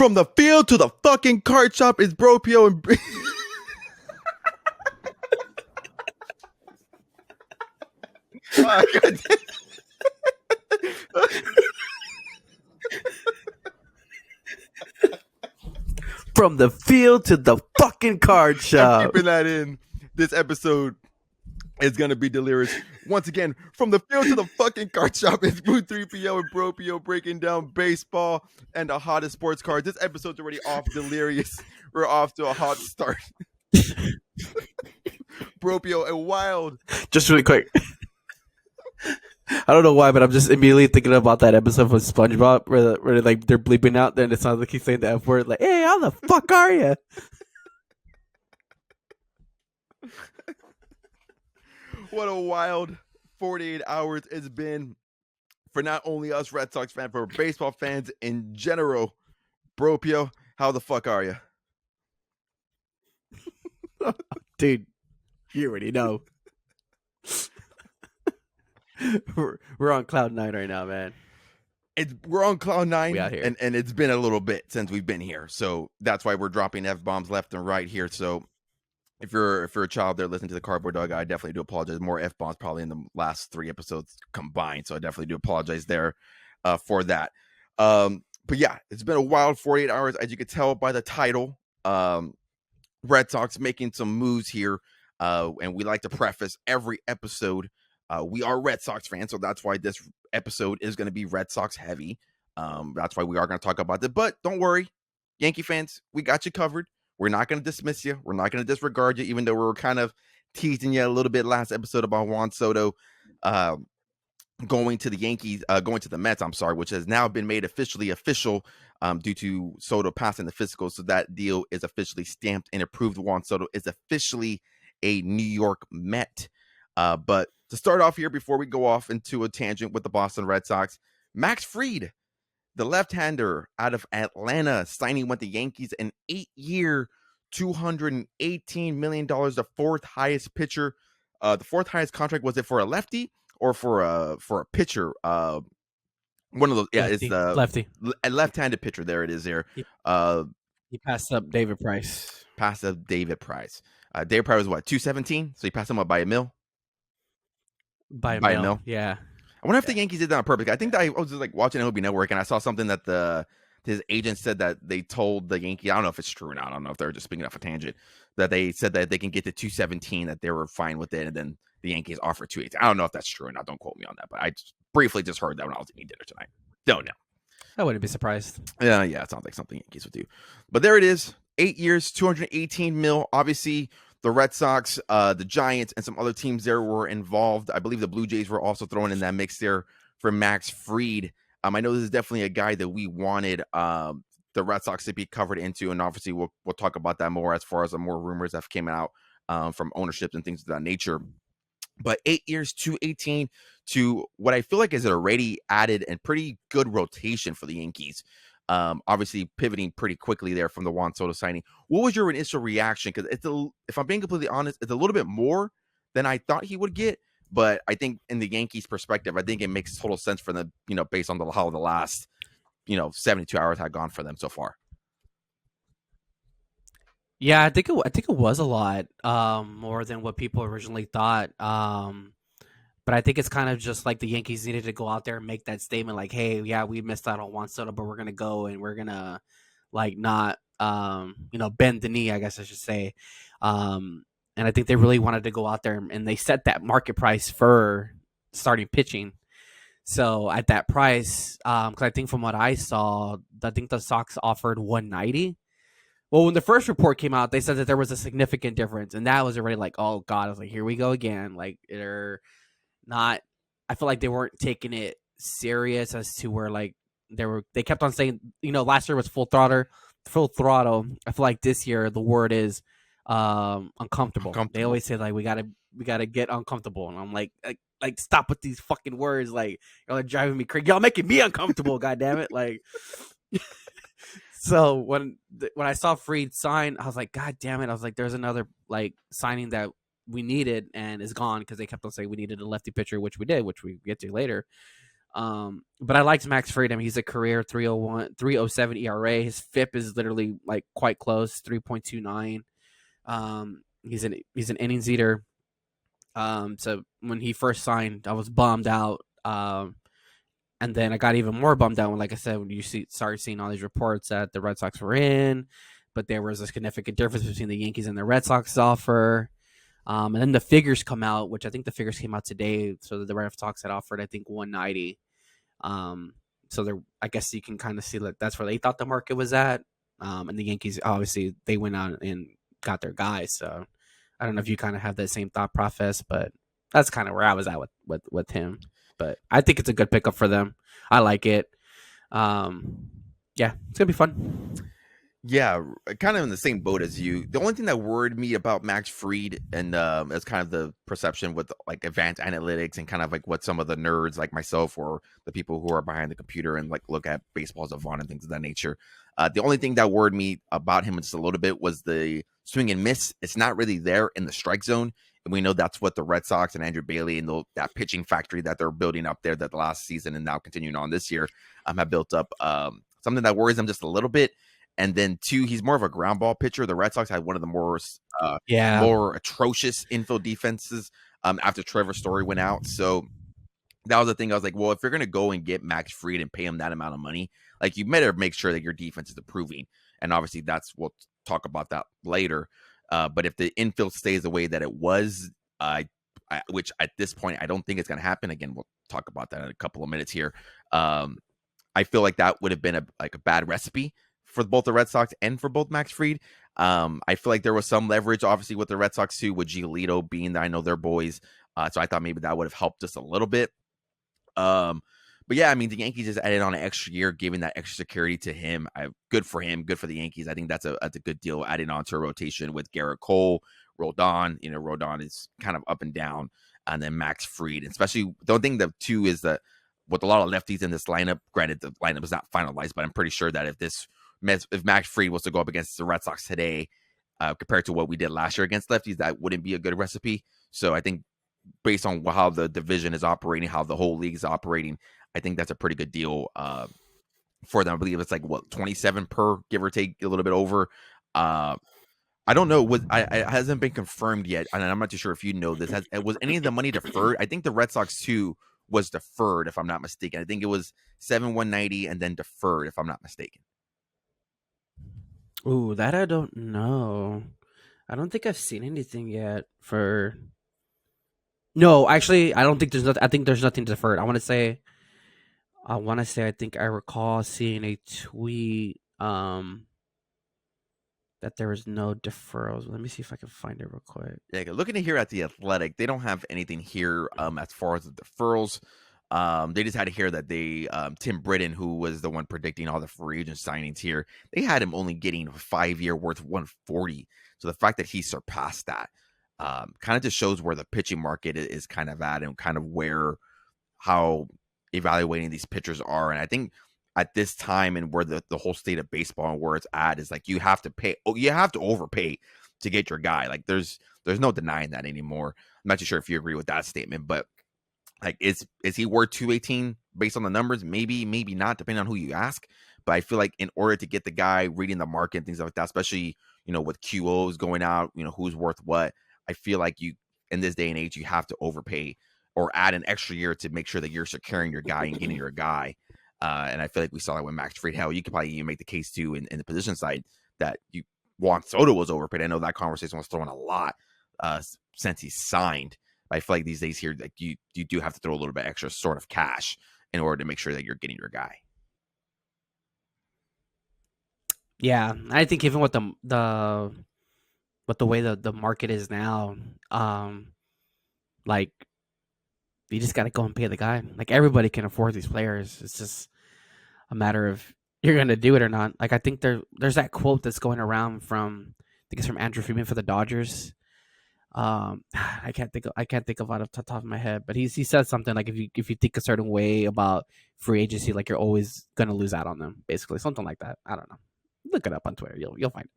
From the field to the fucking card shop is Bropio and From the field to the fucking card shop. I'm keeping that in. This episode is going to be delirious. Once again, from the field to the fucking card shop, it's Boo 3PO and Bropio breaking down baseball and the hottest sports cards. This episode's already off delirious. We're off to a hot start. Bropio, a wild. Just really quick. I don't know why, but I'm just immediately thinking about that episode from SpongeBob where like they're bleeping out, then it sounds like he's saying the F word, like, "Hey, how the fuck are you?" What a wild 48 hours it's been for not only us Red Sox fans, but for baseball fans in general. Bropio, how the fuck are you? Dude, you already know. We're on cloud 9 right now, man. We're on cloud 9, we out here. and it's been a little bit since we've been here, so that's why we're dropping F-bombs left and right here. So if you're a child there listening to the Cardboard Dugout, I definitely do apologize. More F-bombs probably in the last 3 episodes combined, so I definitely do apologize there for that. But yeah, it's been a wild 48 hours, as you could tell by the title. Red Sox making some moves here, and we like to preface every episode. We are Red Sox fans, so that's why this episode is going to be Red Sox heavy. That's why we are going to talk about it. But don't worry, Yankee fans, we got you covered. We're not going to dismiss you. We're not going to disregard you, even though we were kind of teasing you a little bit last episode about Juan Soto going to the Yankees, going to the Mets, which has now been made officially official due to Soto passing the physical. So that deal is officially stamped and approved. Juan Soto is officially a New York Met. But to start off here, before we go off into a tangent with the Boston Red Sox, Max Fried, the left-hander out of Atlanta, signing with the Yankees an 8-year, $218 million, the fourth highest pitcher. The fourth highest contract, was it for a lefty or for a pitcher? One of those, yeah, lefty. It's the lefty, a left-handed pitcher. There it is. There, he passed up David Price. David Price was what, 217? So he passed him up by a mil. By a mil, yeah. I wonder if the Yankees did that on purpose. I think that I was just like watching MLB Network, and I saw something that his agent said that they told the Yankees. I don't know if it's true or not. I don't know if they're just speaking off a tangent. That they said that they can get to 217, that they were fine with it, and then the Yankees offered 218. I don't know if that's true or not. Don't quote me on that, but I briefly just heard that when I was eating dinner tonight. Don't know. I wouldn't be surprised. Yeah, it sounds like something Yankees would do. But there it is. 8 years, 218 mil. Obviously, the Red Sox, the Giants, and some other teams there were involved. I believe the Blue Jays were also thrown in that mix there for Max Fried. I know this is definitely a guy that we wanted the Red Sox to be covered into, and obviously we'll talk about that more as far as the more rumors that came out from ownerships and things of that nature. But 8 years, 218 to what I feel like is an already added and pretty good rotation for the Yankees. Obviously pivoting pretty quickly there from the Juan Soto signing. What was your initial reaction? Because if I'm being completely honest, it's a little bit more than I thought he would get. But I think in the Yankees' perspective, I think it makes total sense for them, based on how the last, 72 hours had gone for them so far. Yeah, I think it was a lot more than what people originally thought. But I think it's kind of just like the Yankees needed to go out there and make that statement, like, "Hey, yeah, we missed out on Juan Soto, but we're gonna go and we're gonna not bend the knee, I guess I should say." And I think they really wanted to go out there and they set that market price for starting pitching. So at that price, because I think from what I saw, I think the Sox offered 190. Well, when the first report came out, they said that there was a significant difference, and that was already like, oh god, I was like, here we go again. Like they're not. I feel like they weren't taking it serious as to where like they kept on saying, last year was full throttle. I feel like this year the word is uncomfortable. They always say like we gotta get uncomfortable, and I'm like stop with these fucking words. Like y'all are driving me crazy. Y'all making me uncomfortable. God damn it! Like. So when I saw Fried sign, I was like, God damn it! I was like, there's another like signing that we needed and is gone because they kept on saying we needed a lefty pitcher, which we did, which we get to later. But I liked Max Fried. I mean, he's a career 307 ERA. His FIP is literally like quite close, 3.29. He's an innings eater. So when he first signed, I was bummed out. And then I got even more bummed out when, like I said, when you started seeing all these reports that the Red Sox were in, but there was a significant difference between the Yankees and the Red Sox offer. And then the figures come out, which I think the figures came out today. So the Red Sox had offered, I think, 190. So I guess you can kind of see that that's where they thought the market was at. And the Yankees, obviously, they went out and got their guys. So I don't know if you kind of have that same thought process, but that's kind of where I was at with him. But I think it's a good pickup for them. I like it. Yeah, it's gonna be fun. Yeah, kind of in the same boat as you. The only thing that worried me about Max Fried, and it's kind of the perception with like advanced analytics and kind of like what some of the nerds like myself or the people who are behind the computer and like look at baseballs of Vaughn and things of that nature. The only thing that worried me about him just a little bit was the swing and miss. It's not really there in the strike zone. And we know that's what the Red Sox and Andrew Bailey and that pitching factory that they're building up there that the last season and now continuing on this year have built up. Something that worries them just a little bit. And then 2, he's more of a ground ball pitcher. The Red Sox had one of the more atrocious infield defenses after Trevor Story went out. So that was the thing. I was like, well, if you're going to go and get Max Fried and pay him that amount of money, like you better make sure that your defense is improving. And obviously we'll talk about that later. But if the infield stays the way that it was, which at this point, I don't think it's going to happen. Again, we'll talk about that in a couple of minutes here. I feel like that would have been a bad recipe for both the Red Sox and for both Max Fried. I feel like there was some leverage, obviously, with the Red Sox too, with Giolito being there. I know they're boys. So I thought maybe that would have helped just a little bit. But yeah, I mean, the Yankees just added on an extra year, giving that extra security to him. Good for him, good for the Yankees. I think that's a good deal, adding on to a rotation with Garrett Cole, Rodon. You know, Rodon is kind of up and down. And then Max Fried, especially the only thing that too is that with a lot of lefties in this lineup, granted the lineup is not finalized, but I'm pretty sure that if Max Fried was to go up against the Red Sox today, compared to what we did last year against lefties, that wouldn't be a good recipe. So I think based on how the division is operating, how the whole league is operating, I think that's a pretty good deal for them. I believe it's like 27 per, give or take a little bit over. I don't know. It hasn't been confirmed yet, and I'm not too sure if you know this. Was any of the money deferred? I think the Red Sox too was deferred, if I'm not mistaken. I think it was 190 and then deferred, if I'm not mistaken. Ooh, that I don't know. I don't think I've seen anything yet for. No, actually, I don't think there's nothing. I think there's nothing deferred. I want to say. I think I recall seeing a tweet that there was no deferrals. Let me see if I can find it real quick. Yeah, looking here at the Athletic, they don't have anything here as far as the deferrals. They just had to hear that Tim Britton, who was the one predicting all the free agent signings here, they had him only getting a 5-year worth 140. So the fact that he surpassed that kind of just shows where the pitching market is kind of at and kind of how evaluating these pitchers are. And I think at this time and where the whole state of baseball and where it's at is like you have to overpay to get your guy. Like there's no denying that anymore. I'm not too sure if you agree with that statement, but like is he worth 218 based on the numbers? Maybe not, depending on who you ask. But I feel like in order to get the guy reading the market and things like that, especially with QOs going out, who's worth what, I feel like you in this day and age you have to overpay or add an extra year to make sure that you're securing your guy and getting your guy. And I feel like we saw that with Max Fried. Hell, you could probably even make the case too in the position side that Juan Soto was overpaid. I know that conversation was thrown a lot since he signed. But I feel like these days here, like you do have to throw a little bit extra sort of cash in order to make sure that you're getting your guy. Yeah, I think even with the way the market is now, like you just got to go and pay the guy. Like everybody can afford these players. It's just a matter of you're going to do it or not. Like I think there's that quote that's going around I think it's from Andrew Friedman for the Dodgers. I can't think of it off the top of my head, but he said something like if you think a certain way about free agency, like you're always going to lose out on them, basically something like that. I don't know. Look it up on Twitter. You'll find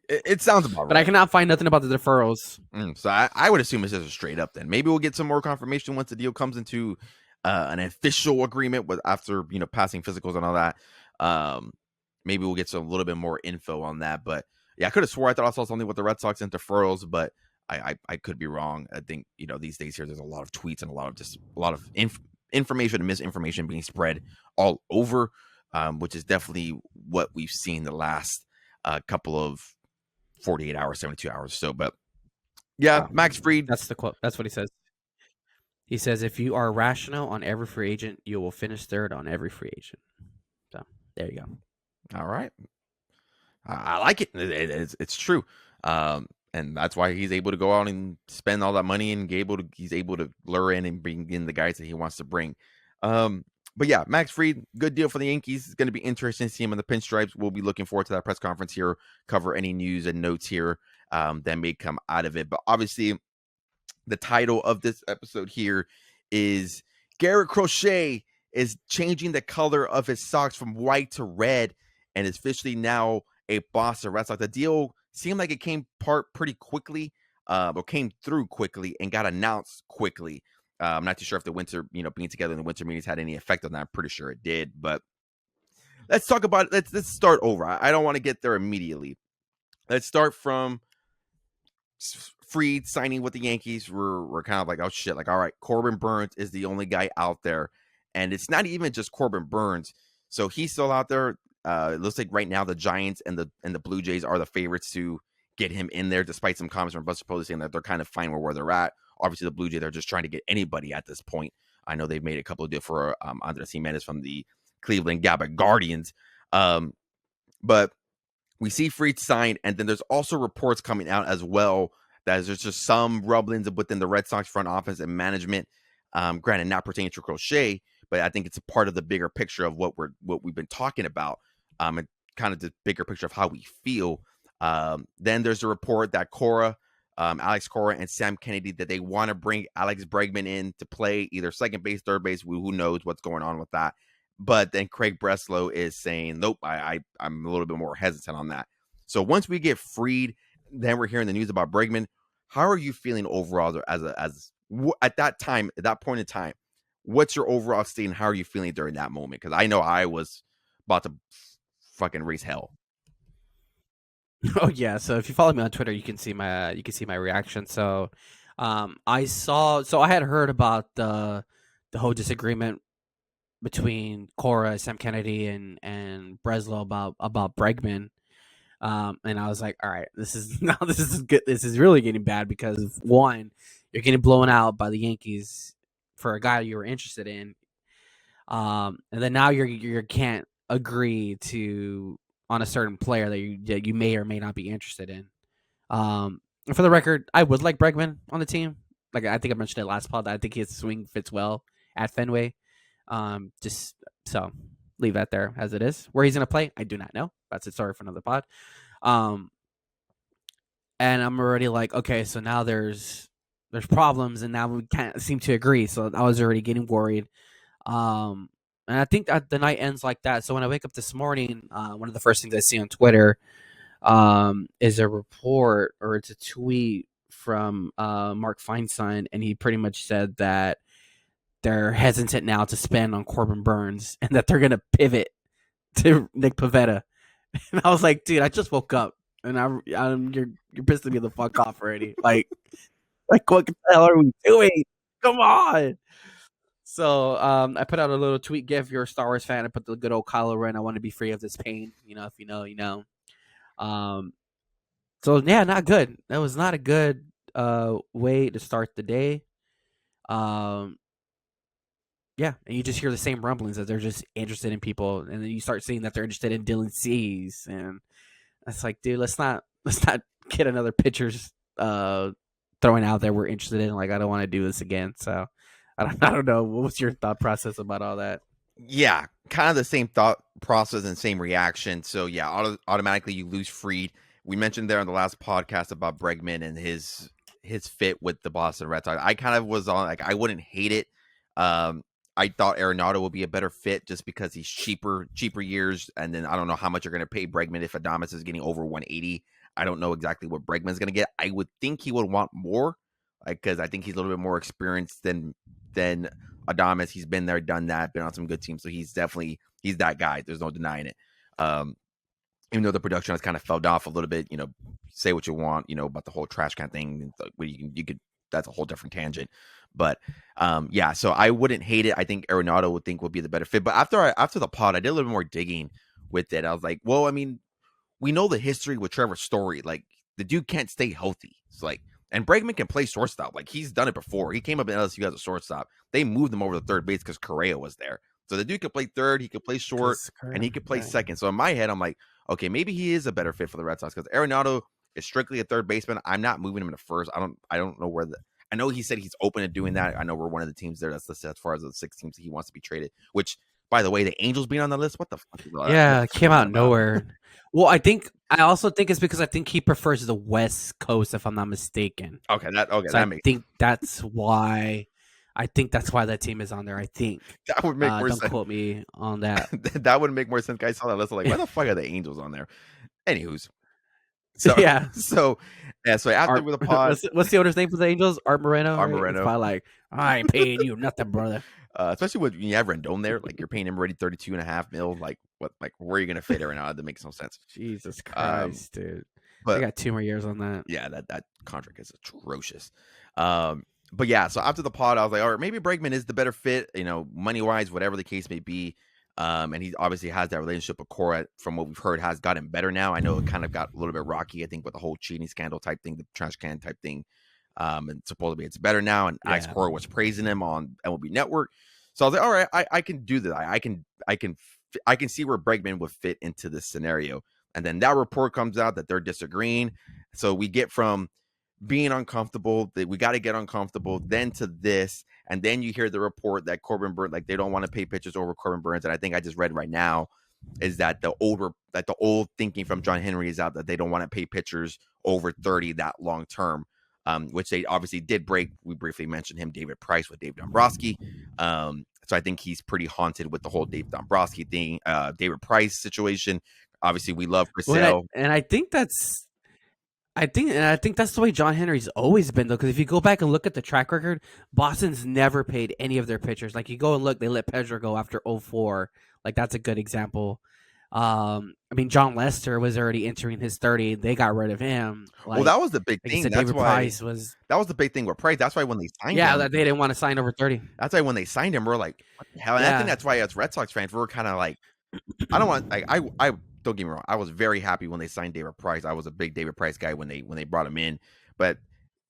it. It sounds about right. But I cannot find nothing about the deferrals. So I would assume it's just straight up then. Maybe we'll get some more confirmation once the deal comes into an official agreement with after passing physicals and all that. Maybe we'll get a little bit more info on that. But yeah, I could have swore I thought I saw something with the Red Sox and deferrals, but I could be wrong. I think these days here there's a lot of tweets and a lot of information and misinformation being spread all over, which is definitely what we've seen the last couple of 48 hours, 72 hours or so. But yeah, Max Fried. That's the quote. That's what he says. He says, if you are rational on every free agent, you will finish third on every free agent. So there you go. All right. I like it. It's true. And that's why he's able to go out and spend all that money and he's able to lure in and bring in the guys that he wants to bring. But yeah, Max Fried, good deal for the Yankees. It's going to be interesting to see him in the pinstripes. We'll be looking forward to that press conference here, cover any news and notes here that may come out of it. But obviously, the title of this episode here is Garret Crochet is changing the color of his socks from white to red and is officially now a Boston Red Sox. The deal seemed like it came pretty quickly, or came through quickly and got announced quickly. I'm not too sure if the winter, being together in the winter meetings had any effect on that. I'm pretty sure it did, but let's talk about it. Let's start over. I don't want to get there immediately. Let's start from Fried signing with the Yankees. We're kind of like, oh shit, like, all right, Corbin Burnes is the only guy out there, and it's not even just Corbin Burnes. So he's still out there. It looks like right now the Giants and the Blue Jays are the favorites to get him in there, despite some comments from Buster Posey saying that they're kind of fine where they're at. Obviously, the Blue Jays are just trying to get anybody at this point. I know they've made a couple of deals for Andres Gimenez from the Cleveland Guardians. But we see Fried signed, and then there's also reports coming out as well that there's just some rumblings within the Red Sox front office and management. Granted, not pertaining to Crochet, but I think it's a part of the bigger picture of what we've been talking about, and kind of the bigger picture of how we feel. Then there's a report that Alex Cora and Sam Kennedy, that they want to bring Alex Bregman in to play either second base, third base. Who knows what's going on with that? But then Craig Breslow is saying, nope, I'm a little bit more hesitant on that. So once we get Fried, then we're hearing the news about Bregman. How are you feeling overall at that point in time? What's your overall state and how are you feeling during that moment? Because I know I was about to fucking raise hell. Oh yeah. So if you follow me on Twitter, you can see my reaction. So I had heard about the whole disagreement between Cora, Sam Kennedy, and Breslow about Bregman. And I was like, all right, this is good. This is really getting bad because one, you're getting blown out by the Yankees for a guy you were interested in. And then now you can't agree on a certain player that you may or may not be interested in. For the record, I would like Bregman on the team. Like I think I mentioned it last pod, I think his swing fits well at Fenway. Just so leave that there as it is. Where he's going to play, I do not know. That's a story for another pod. And I'm already like, okay, so now there's problems, and now we can't seem to agree. So I was already getting worried. And I think that the night ends like that. So when I wake up this morning, one of the first things I see on Twitter is a report, or it's a tweet from Mark Feinstein, and he pretty much said that they're hesitant now to spend on Corbin Burnes and that they're going to pivot to Nick Pivetta. And I was like, dude, I just woke up and you're pissing me the fuck off already. Like what the hell are we doing? Come on. So I put out a little tweet gif. If you're a Star Wars fan, I put the good old Kylo Ren. I want to be free of this pain. If you know, you know. So yeah, not good. That was not a good way to start the day. Yeah, and you just hear the same rumblings that they're just interested in people, and then you start seeing that they're interested in Dylan Cease, and it's like, dude, let's not get another pitchers throwing out there we're interested in. Like, I don't want to do this again. So I don't know. What was your thought process about all that? Yeah, kind of the same thought process and same reaction. So yeah, automatically you lose Fried. We mentioned there on the last podcast about Bregman and his fit with the Boston Red Sox. I kind of was on, like, I wouldn't hate it. I thought Arenado would be a better fit just because he's cheaper years. And then I don't know how much you're going to pay Bregman if Adames is getting over 180. I don't know exactly what Bregman's going to get. I would think he would want more, because I think he's a little bit more experienced than Adames, he's been there, done that, been on some good teams. So he's that guy. There's no denying it. Even though the production has kind of fell off a little bit, say what you want, about the whole trash can thing. You could, that's a whole different tangent. But yeah, so I wouldn't hate it. I think Arenado would be the better fit. But after the pod, I did a little bit more digging with it. I was like, well, I mean, we know the history with Trevor Story. Like, the dude can't stay healthy. It's like, and Bregman can play shortstop. Like, he's done it before. He came up in LSU as a shortstop. They moved him over to third base because Correa was there. So the dude could play third, he could play short, and he could play second. So in my head, I'm like, okay, maybe he is a better fit for the Red Sox because Arenado is strictly a third baseman. I'm not moving him into first. I don't know where I know he said he's open to doing that. I know we're one of the teams there that's listed as far as the 6 teams that he wants to be traded, which, by the way, the Angels being on the list, what the fuck is that? Yeah, it came out of nowhere. Well, I also think it's because I think he prefers the West Coast, if I'm not mistaken. Okay, so that I makes think that's why. I think that's why that team is on there. I think that would make more don't sense. quote me on that. That would make more sense. Guys saw that list, like, why the fuck are the Angels on there? Anywho's, so yeah. So after with the pod, what's the owner's name for the Angels? Art Moreno. Art right? Moreno. It's probably like, I ain't paying you nothing, brother. Especially when you have Rendon there, like you're paying him already $32.5 million. Like, what? Like, where are you gonna fit Arenado? That makes no sense. Jesus Christ, dude. But I got 2 more years on that. Yeah, that contract is atrocious. But yeah, so after the pod, I was like, all right, maybe Bregman is the better fit, money wise, whatever the case may be. And he obviously has that relationship with Cora, from what we've heard, has gotten better now. I know it kind of got a little bit rocky, I think, with the whole cheating scandal type thing, the trash can type thing. And supposedly it's better now. And Alex Cora was praising him on MLB Network. So I was like, all right, I can do that. I can see where Bregman would fit into this scenario. And then that report comes out that they're disagreeing. So we get from being uncomfortable, that we got to get uncomfortable, then to this, and then you hear the report that Corbin Burns, like, they don't want to pay pitchers over Corbin Burns. And I think I just read right now is that the old thinking from John Henry is out that they don't want to pay pitchers over 30 that long term, which they obviously did break. We briefly mentioned him, David Price, with Dave Dombrowski. So I think he's pretty haunted with the whole Dave Dombrowski thing, David Price situation. Obviously, we love Chris Sale. And I think that's the way John Henry's always been, though, because if you go back and look at the track record, Boston's never paid any of their pitchers. Like, you go and look, they let Pedro go after 2004. Like, that's a good example. I mean, John Lester was already entering his 30. They got rid of him. Like, well, that was the big thing. That's David why Price was. That was the big thing with Price. That's why when they signed him, Yeah, they didn't want to sign over 30. That's why when they signed him, we're like, what the hell? And I think that's why, as Red Sox fans, we're kind of like, I don't want, like, I don't get me wrong, I was very happy when they signed David Price. I was a big David Price guy when they brought him in. But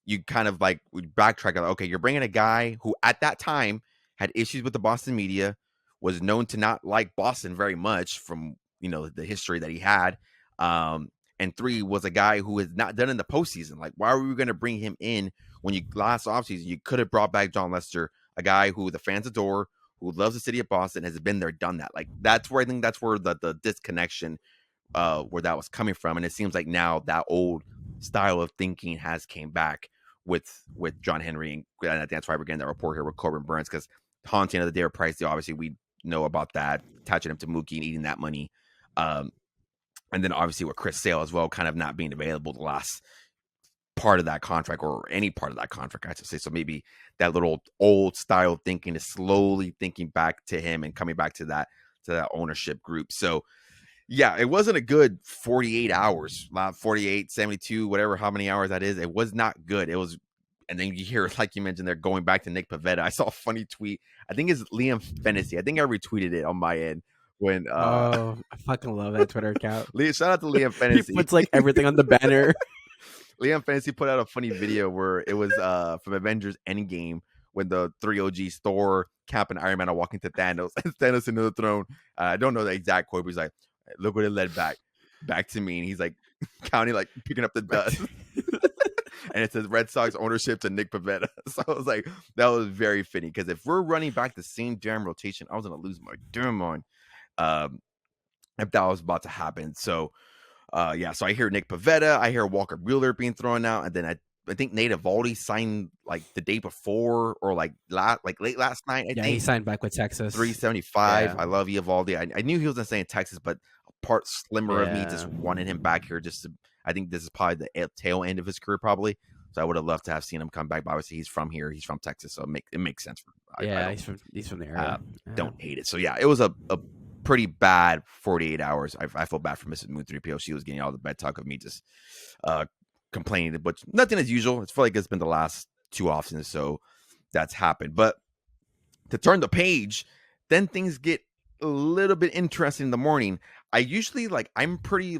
you kind of like would backtrack, like, okay, you're bringing a guy who at that time had issues with the Boston media, was known to not like Boston very much from the history that he had. And 3 was a guy who has not done in the postseason. Like, why were we going to bring him in when you last offseason you could have brought back John Lester, a guy who the fans adore, who loves the city of Boston, has been there, done that. Like, that's where I think that's where the disconnection, where that was coming from. And it seems like now that old style of thinking has came back with John Henry. And I think that's why we're getting that report here with Corbin Burns, because haunting of the David Price deal, obviously we know about that, attaching him to Mookie and eating that money. And then obviously with Chris Sale as well, kind of not being available the last part of that contract, or any part of that contract, I should say. So maybe that little old style thinking is slowly thinking back to him and coming back to that ownership group. So yeah, it wasn't a good 48 hours, 48, 72, whatever, how many hours that is. It was not good. It was, and then you hear, like you mentioned, they're going back to Nick Pivetta. I saw a funny tweet. I think it's Liam Fennessy. I think I retweeted it on my end. When I fucking love that Twitter account. Shout out to Liam Fennessy. He puts like everything on the banner. Liam Fennessy put out a funny video where it was from Avengers Endgame, when the 3 OGs, Thor, Cap, and Iron Man are walking to Thanos, and Thanos into the throne. I don't know the exact quote, but he's like, look what it led back to me. And he's like counting, like picking up the dust. And it says Red Sox ownership to Nick Pivetta. So I was like, that was very fitting, because if we're running back the same damn rotation, I was going to lose my damn mind if that was about to happen. So yeah, so I hear Nick Pivetta, I hear Walker Buehler being thrown out, and then I think Nate Eovaldi signed like the day before, or like late last night. I think he signed back with Texas. $375. I love Eovaldi. I knew he was going to stay in Texas, but a part slimmer of me just wanted him back here. I think this is probably the tail end of his career, probably. So I would have loved to have seen him come back. But obviously, he's from here. He's from Texas, so it makes sense. I Yeah, don't he's from the area. don't hate it. So yeah, it was a pretty bad 48 hours. I feel bad for Mrs. Moon 3PO. She was getting all the bad talk of me just complaining, but nothing as usual. It's felt like it's been the last 2 offseasons, so that's happened. But to turn the page, then things get a little bit interesting in the morning. I'm pretty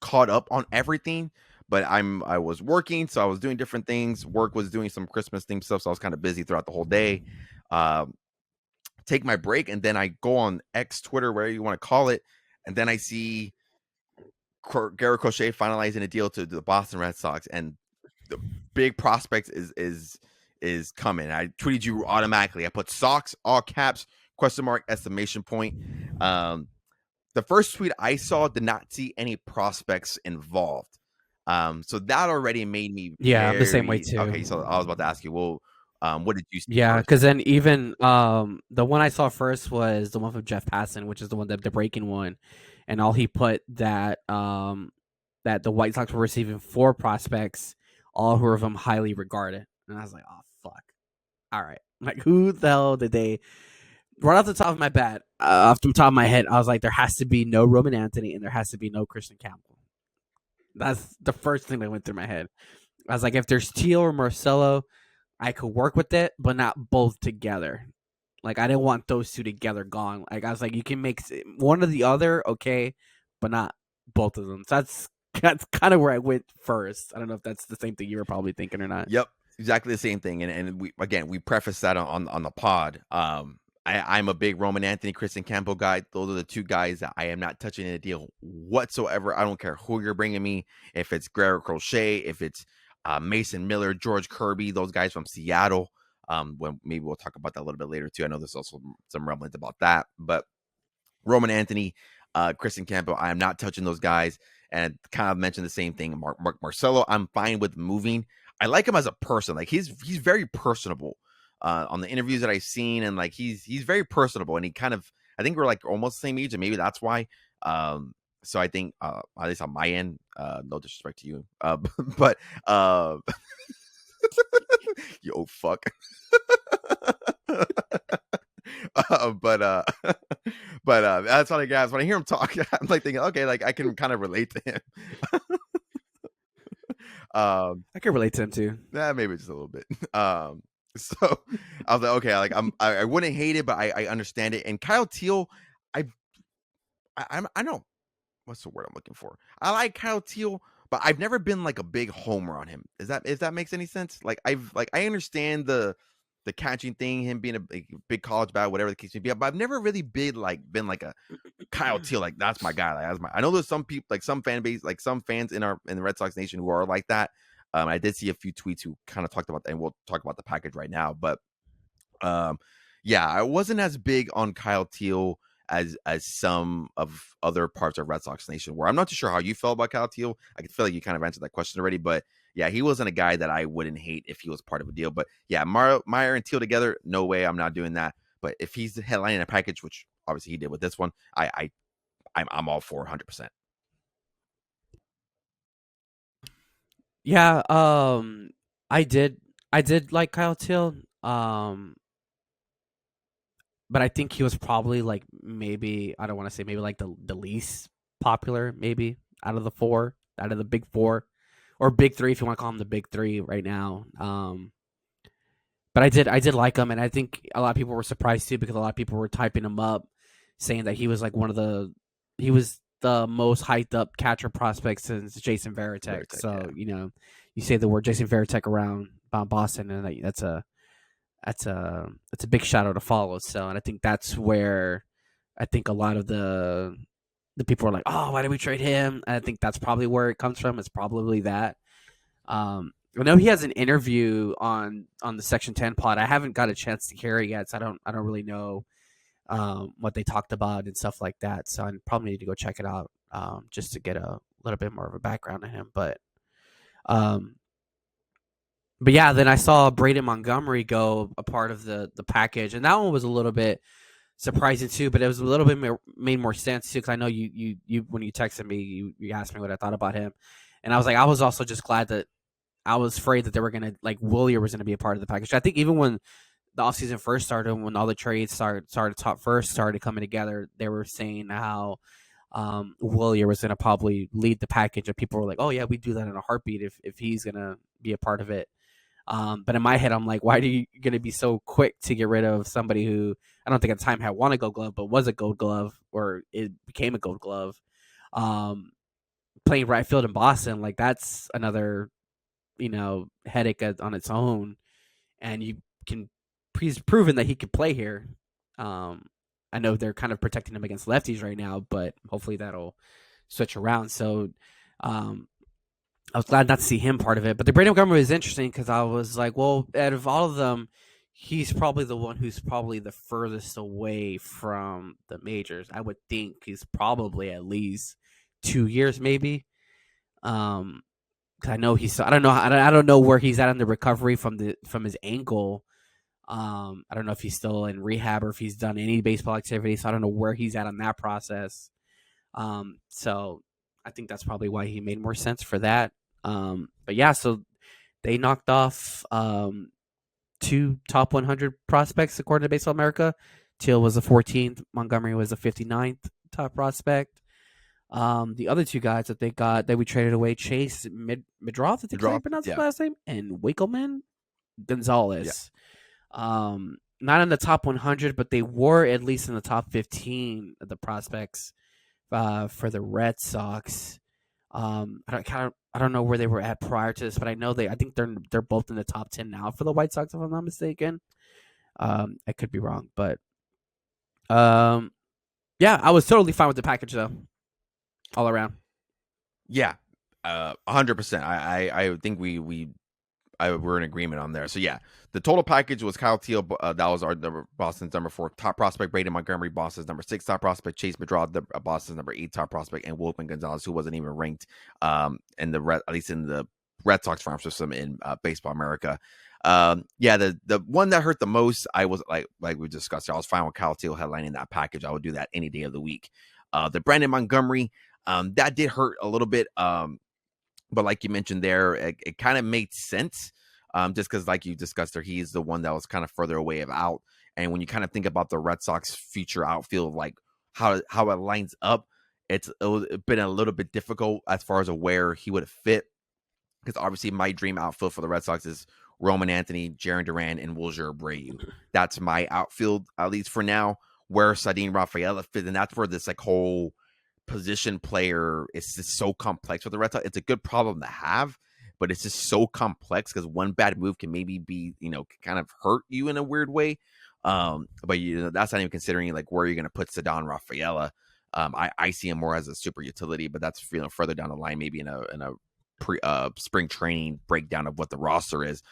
caught up on everything, but I was working, so I was doing different things. Work was doing some Christmas themed stuff, so I was kind of busy throughout the whole day. Take my break, and then I go on X, Twitter, whatever you want to call it, and then I see Garret Crochet finalizing a deal to the Boston Red Sox, and the big prospect is coming. I tweeted you automatically. I put Sox, all caps, question mark, exclamation point. The first tweet I saw did not see any prospects involved. So that already made me I'm the same way too. okay. So I was about to ask you, well, what did you see? Yeah, because then even the one I saw first was the one from Jeff Passan, which is the one that the breaking one, and all he put that that the White Sox were receiving 4 prospects, all who of them highly regarded, and I was like, oh fuck, all right, like who the hell did they? Right off the top of my bat, off the top of my head, I was like, there has to be no Roman Anthony and there has to be no Christian Campbell. That's the first thing that went through my head. I was like, if there's Teal or Marcelo, I could work with it, but not both together. Like, I didn't want those two together gone. Like, I was like, you can make one or the other, okay, but not both of them. So that's kind of where I went first. I don't know if that's the same thing you were probably thinking or not. Yep, exactly the same thing. And we preface that on the pod. I'm a big Roman Anthony, Christian Campbell guy. Those are the 2 guys that I am not touching in a deal whatsoever. I don't care who you're bringing me. If it's Garrett Crochet, if it's Mason Miller, George Kirby, those guys from Seattle. When maybe we'll talk about that a little bit later too. I know there's also some rumblings about that, but Roman Anthony, Christian Campbell, I am not touching those guys. And kind of mentioned the same thing. Marcelo, I'm fine with moving. I like him as a person. Like he's very personable. On the interviews that I've seen, and like he's very personable, and he kind of, I think we're like almost the same age, and maybe that's why. So I think at least on my end, no disrespect to you, but you old fuck. But that's what I guess when I hear him talk, I'm like thinking, okay, like I can kind of relate to him. I can relate to him too. Yeah, maybe just a little bit. So I was like, okay, like I wouldn't hate it, but I understand it. And Kyle Teal, I know what's the word I'm looking for. I like Kyle Teal, but I've never been like a big homer on him. If that makes any sense? Like I understand the catching thing, him being a big college bat, whatever the case may be, but I've never really been like a Kyle Teal, like that's my guy. Like I know there's some people, like some fan base, like some fans in the Red Sox Nation who are like that. I did see a few tweets who kind of talked about that, and we'll talk about the package right now. But yeah, I wasn't as big on Kyle Teal as some of other parts of Red Sox Nation, where I'm not too sure how you felt about Kyle Teal. I can feel like you kind of answered that question already, but yeah, he wasn't a guy that I wouldn't hate if he was part of a deal. But yeah, Meyer and Teal together, no way, I'm not doing that. But if he's headlining a package, which obviously he did with this one, I'm all for 100%. Yeah, I did like Kyle Till, but I think he was probably like maybe I don't want to say maybe like the least popular maybe out of the 4, out of the big 4, or big 3 if you want to call him the big 3 right now. But I did like him, and I think a lot of people were surprised too because a lot of people were typing him up, saying that he was like he was the most hyped up catcher prospect since Jason Varitek. So yeah. You say the word Jason Varitek around Boston, and that's a big shout out to follow. So, and I think that's where I think a lot of the people are like, oh, why did we trade him? And I think that's probably where it comes from. It's probably that. I know he has an interview on the Section 10 pod. I haven't got a chance to hear it yet, so I don't really know what they talked about and stuff like that. So I probably need to go check it out just to get a little bit more of a background on him. But yeah, then I saw Braden Montgomery go a part of the package, and that one was a little bit surprising too. But it was a little bit made more sense too, because I know you when you texted me, you asked me what I thought about him, and I was like, I was also just glad that I was afraid that they were gonna like Willier was gonna be a part of the package. I think even when the offseason first started, when all the trades started coming together, they were saying how Willier was gonna probably lead the package, and people were like, "Oh yeah, we do that in a heartbeat if he's gonna be a part of it." But in my head, I'm like, why are you going to be so quick to get rid of somebody who I don't think at the time had won a Gold Glove, but was a Gold Glove or it became a Gold Glove, um, playing right field in Boston? Like that's another headache on its own, and you can he's proven that he can play here. Um, I know they're kind of protecting him against lefties right now, but hopefully that'll switch around. So um, I was glad not to see him part of it. But the Brady Montgomery was interesting because I was like, well, out of all of them, he's probably the one who's probably the furthest away from the majors. I would think he's probably at least 2 years, maybe. Cause I know he's. I don't know. I don't know where he's at in the recovery from his ankle. I don't know if he's still in rehab or if he's done any baseball activity. So I don't know where he's at on that process. So I think that's probably why he made more sense for that. But yeah, so they knocked off two top 100 prospects according to Baseball America. Teal was the 14th. Montgomery was the 59th top prospect. The other two guys that they got that we traded away, Chase Midroth, I think I pronounced his last name, and Winkleman Gonzalez. Yeah. Not in the top 100, but they were at least in the top 15 of the prospects for the Red Sox. I don't know where they were at prior to this, but I know I think they're both in the top 10 now for the White Sox, if I'm not mistaken. I could be wrong, but yeah, I was totally fine with the package though, all around. Yeah, 100%. I think we're in agreement on there. So yeah, the total package was Kyle Teal. That was our Boston's number 4 top prospect. Brady Montgomery, Boston's number 6 top prospect. Chase Madrad, Boston's number 8 top prospect, and Wilkman Gonzalez, who wasn't even ranked in the at least in the Red Sox farm system in Baseball America. Yeah, the one that hurt the most, I was like we discussed, I was fine with Kyle Teal headlining that package. I would do that any day of the week. The Brandon Montgomery, that did hurt a little bit. But like you mentioned there, it kind of made sense, just because, like you discussed there, he's the one that was kind of further away of out. And when you kind of think about the Red Sox future outfield, like how it lines up, it's been a little bit difficult as far as where he would fit. Because obviously my dream outfield for the Red Sox is Roman Anthony, Jarren Duran, and Wilger Abreu. That's my outfield, at least for now, where Sadine Rafaela fit. And that's where this like whole position player is just so complex for the Red Sox. It's a good problem to have, but it's just so complex because one bad move can maybe be, kind of hurt you in a weird way. But that's not even considering like where you're going to put Sadon Rafaela. I see him more as a super utility, but that's further down the line, maybe in a spring training breakdown of what the roster is.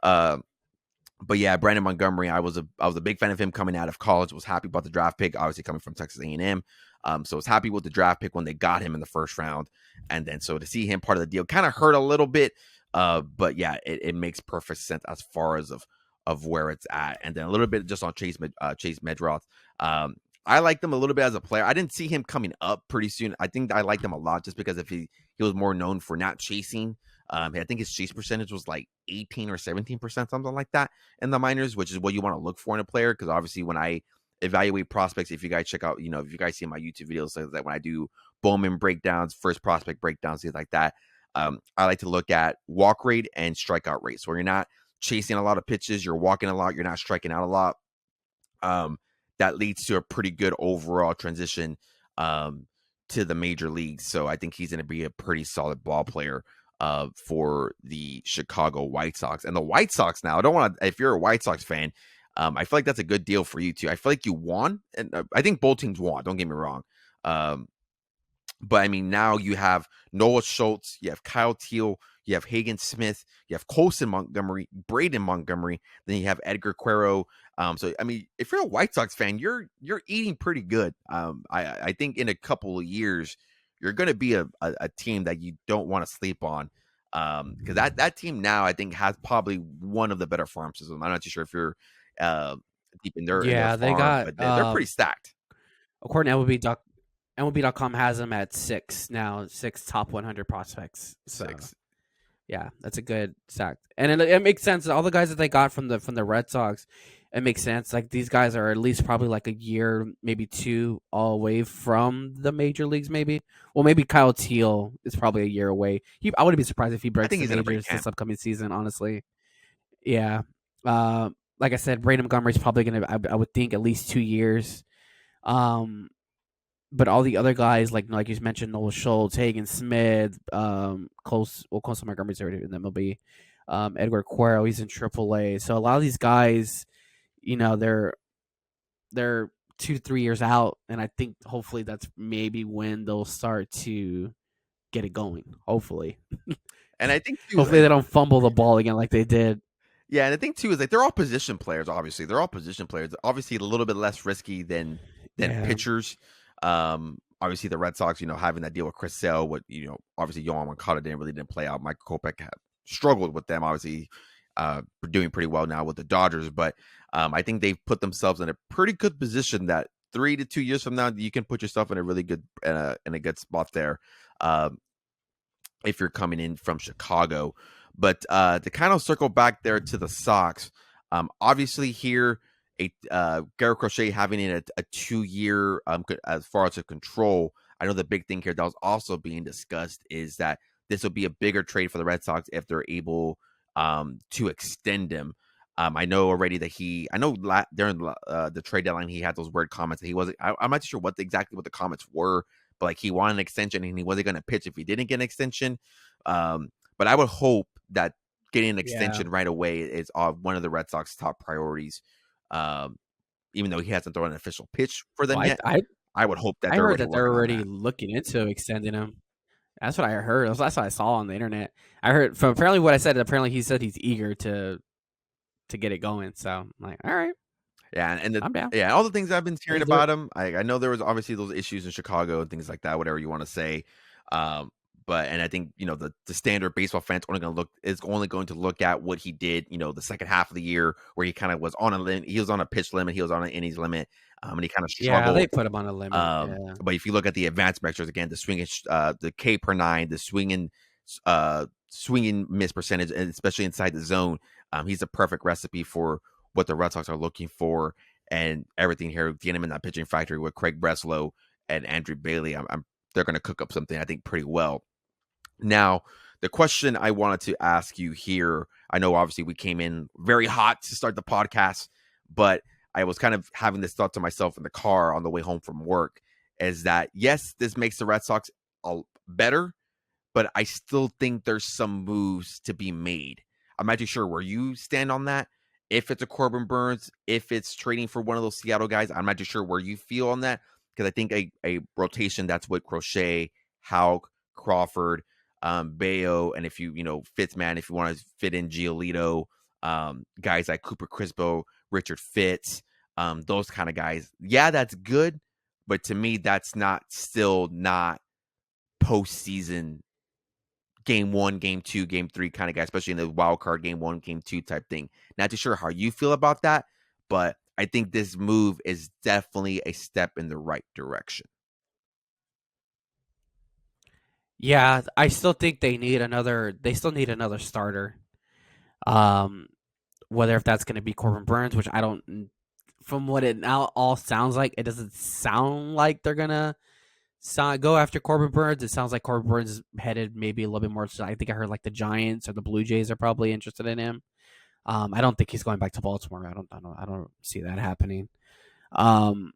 But yeah, Brandon Montgomery, I was a big fan of him coming out of college. Was happy about the draft pick, obviously coming from Texas A&M. So I was happy with the draft pick when they got him in the first round, and then so to see him part of the deal kind of hurt a little bit. But yeah, it makes perfect sense as far as of where it's at, and then a little bit just on Chase Medroth. I liked him a little bit as a player. I didn't see him coming up pretty soon. I think I liked him a lot just because if he was more known for not chasing. I think his chase percentage was like 18 or 17%, something like that in the minors, which is what you want to look for in a player. Because obviously when I evaluate prospects, if you guys check out, if you guys see my YouTube videos, so that when I do Bowman breakdowns, first prospect breakdowns, things like that, I like to look at walk rate and strikeout rate. So you're not chasing a lot of pitches, you're walking a lot, you're not striking out a lot. That leads to a pretty good overall transition to the major leagues. So I think he's going to be a pretty solid ball player for the Chicago White Sox. And the White Sox now, I don't want to, if you're a White Sox fan, I feel like that's a good deal for you too. I feel like you won, and I think both teams won, don't get me wrong. But I mean, now you have Noah Schultz, you have Kyle Teal, you have Hagen Smith, you have Colson Montgomery, Braden Montgomery, then you have Edgar Quero. So I mean, if you're a White Sox fan, you're eating pretty good. I think in a couple of years, you're going to be a team that you don't want to sleep on. Because that team now, I think, has probably one of the better farm systems. I'm not too sure if you're deep in their farm, they got but they're pretty stacked. According to MLB.com has them at 6 now, 6 top 100 prospects. So. 6. Yeah, that's a good sack, and it makes sense. All the guys that they got from the Red Sox, it makes sense. Like these guys are at least probably like a year, maybe two, all away from the major leagues. Maybe, well, maybe Kyle Teal is probably a year away. I wouldn't be surprised if he I breaks think the he's gonna break majors camp. this upcoming season. Honestly, yeah. Like I said, Brandon Montgomery's probably gonna. I would think at least 2 years. Um, but all the other guys, like you mentioned, Noah Schultz, Hagen Smith, Close Montgomery's already in MLB. Edward Cuero, he's in AAA. So a lot of these guys, they're 2-3 years out, and I think hopefully that's maybe when they'll start to get it going. Hopefully, And I think too, hopefully they don't fumble the ball again like they did. yeah, and the thing too is like they're all position players. Obviously, they're all position players. Obviously, a little bit less risky than Yeah, pitchers. Obviously, the Red Sox, having that deal with Chris Sale, what obviously Yohan Moncada didn't play out. Michael Kopech had struggled with them. Obviously, doing pretty well now with the Dodgers, but I think they've put themselves in a pretty good position that 3 to 2 years from now, you can put yourself in a really good in a good spot there. Um, if you're coming in from Chicago. But to kind of circle back there to the Sox, obviously here, Garrett Crochet having a 2 year as far as a control. I know the big thing here that was also being discussed is that this will be a bigger trade for the Red Sox if they're able to extend him. I know already that during the trade deadline he had those weird comments that he wasn't. I'm not sure exactly what the comments were, but like he wanted an extension and he wasn't going to pitch if he didn't get an extension. But I would hope that getting an yeah. extension right away is one of the Red Sox top priorities. Um, Even though he hasn't thrown an official pitch for them Well, yet, I would hope that I they're heard already that they're working on already that. looking into extending him. That's what I heard. That's what I saw on the internet. I heard from apparently what I said. Apparently, he said he's eager to get it going. So I'm like, all right, Yeah, and I'm down. all the things I've been hearing Let's do it. about him, I know there was obviously those issues in Chicago and things like that, whatever you want to say. Um, but and I think the standard baseball fans only going to look at what he did, the second half of the year where he kind of was on a limit, he was on a pitch limit, he was on an innings limit, and he kind of Yeah, they struggled. put him on a limit. Yeah, But if you look at the advanced measures again, the swinging, the K per nine, the swinging miss percentage, and especially inside the zone, he's a perfect recipe for what the Red Sox are looking for, and everything here. Getting him in that pitching factory with Craig Breslow and Andrew Bailey, they're going to cook up something I think pretty well. Now, the question I wanted to ask you here, I know obviously we came in very hot to start the podcast, but I was kind of having this thought to myself in the car on the way home from work is that, yes, this makes the Red Sox better, but I still think there's some moves to be made. I'm not too sure where you stand on that. If it's a Corbin Burns, if it's trading for one of those Seattle guys, I'm not too sure where you feel on that because I think a rotation that's with Crochet, Hauk, Crawford, Bayo, and if Fitzman, if you want to fit in Giolito, guys like Cooper Crispo, Richard Fitz, those kind of guys. Yeah, that's good, but to me, that's still not postseason game one, game two, game three kind of guy, especially in the wild card game one, game two type thing. Not too sure how you feel about that, but I think this move is definitely a step in the right direction. yeah. I still think they need another. They still need another starter. Um, whether if that's going to be Corbin Burns, which I don't. From what it now all sounds like, it doesn't sound like they're gonna go after Corbin Burns. It sounds like Corbin Burns is headed maybe a little bit more. I think I heard like the Giants or the Blue Jays are probably interested in him. I don't think he's going back to Baltimore. I don't see that happening. Um,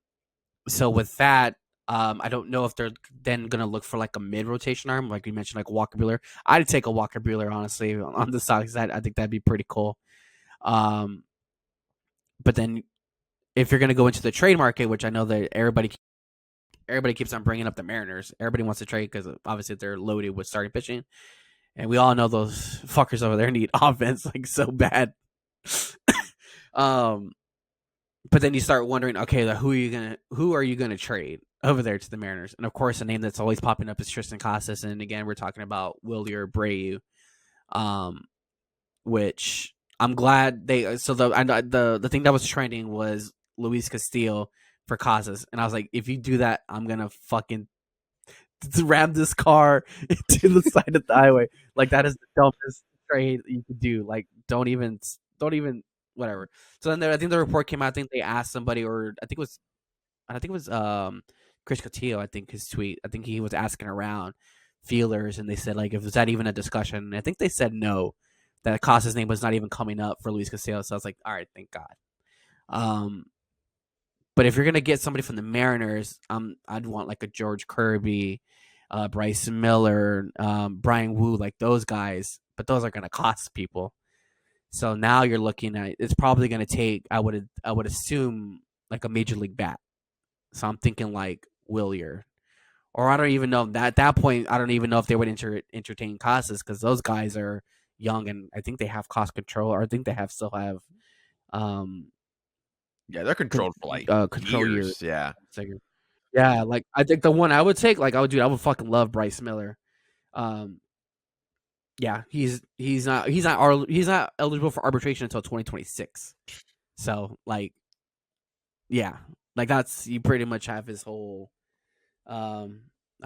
so with that, I don't know if they're then gonna look for like a mid rotation arm, like you mentioned, like Walker Buehler. I'd take a Walker Buehler honestly on the Sox. I think that'd be pretty cool. Um, but then if you're gonna go into the trade market, which I know that everybody keeps on bringing up the Mariners. Everybody wants to trade because obviously they're loaded with starting pitching, and we all know those fuckers over there need offense like so bad. um, but then you start wondering, okay, who are you gonna trade over there to the Mariners? And of course, a name that's always popping up is Tristan Casas. And again, we're talking about Willie or Abreu, um, which I'm glad they. So the thing that was trending was Luis Castillo for Casas, and I was like, if you do that, I'm gonna fucking ram this car into the side of the highway. Like that is the dumbest trade you could do. Like don't even whatever. So then I think the report came out. I think they asked somebody, or I think it was Chris Cotillo. I think his tweet. I think he was asking around feelers, and they said like, if was that even a discussion? And I think they said no. That Acosta's name was not even coming up for Luis Castillo. So I was like, all right, thank God. But if you're gonna get somebody from the Mariners, I'd want like a George Kirby, Bryce Miller, Brian Wu, like those guys. But those are gonna cost people. So now you're looking at it's probably gonna take. I would assume like a major league bat. So I'm thinking like Willier, or I don't even know. At that point, I don't even know if they would entertain Casas because those guys are young and I think they have cost control, or I think they still have um Yeah, they're controlled for like control years. Yeah. Yeah, like I think the one I would take, like I would fucking love Bryce Miller. Um, yeah, he's not eligible for arbitration until 2026. So like, yeah, like that's you pretty much have his whole. Oh,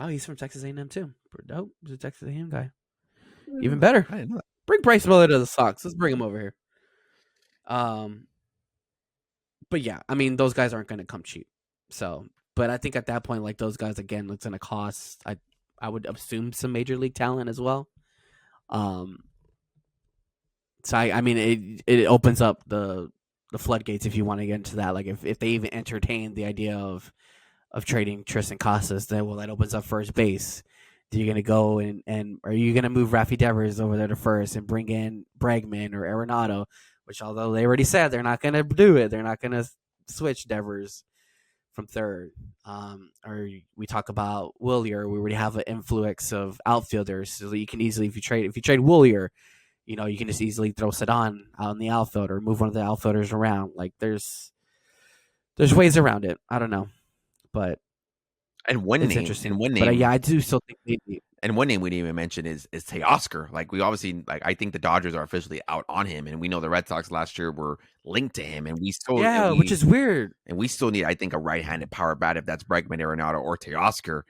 he's from Texas A&M too. Dope, he's a Texas A&M guy. Even better. I didn't know that. Bring Bryce Miller to the Sox. Let's bring him over here. But yeah, I mean those guys aren't going to come cheap. So, but I think at that point, like those guys again, it's going to cost. I would assume some major league talent as well. So I mean it opens up the floodgates if you want to get into that. Like if they even entertain the idea of trading Tristan Casas, then well that opens up first base. Are you gonna go and are you gonna move Rafi Devers over there to first and bring in Bregman or Arenado? Which although they already said they're not gonna do it, they're not gonna switch Devers from third. Or we talk about Willier, we already have an influx of outfielders, so you can easily if you trade Willier, you know you can just easily throw Cedon out in the outfield or move one of the outfielders around. Like there's ways around it. I don't know, but And one it's name, interesting. and one But name, yeah, I do still think they need. and one name we didn't even mention is Teoscar. Like we obviously like I think the Dodgers are officially out on him, and we know the Red Sox last year were linked to him, and we still Yeah, which is weird. and we still need I think a right-handed power bat if that's Bregman, Arenado, or Teoscar.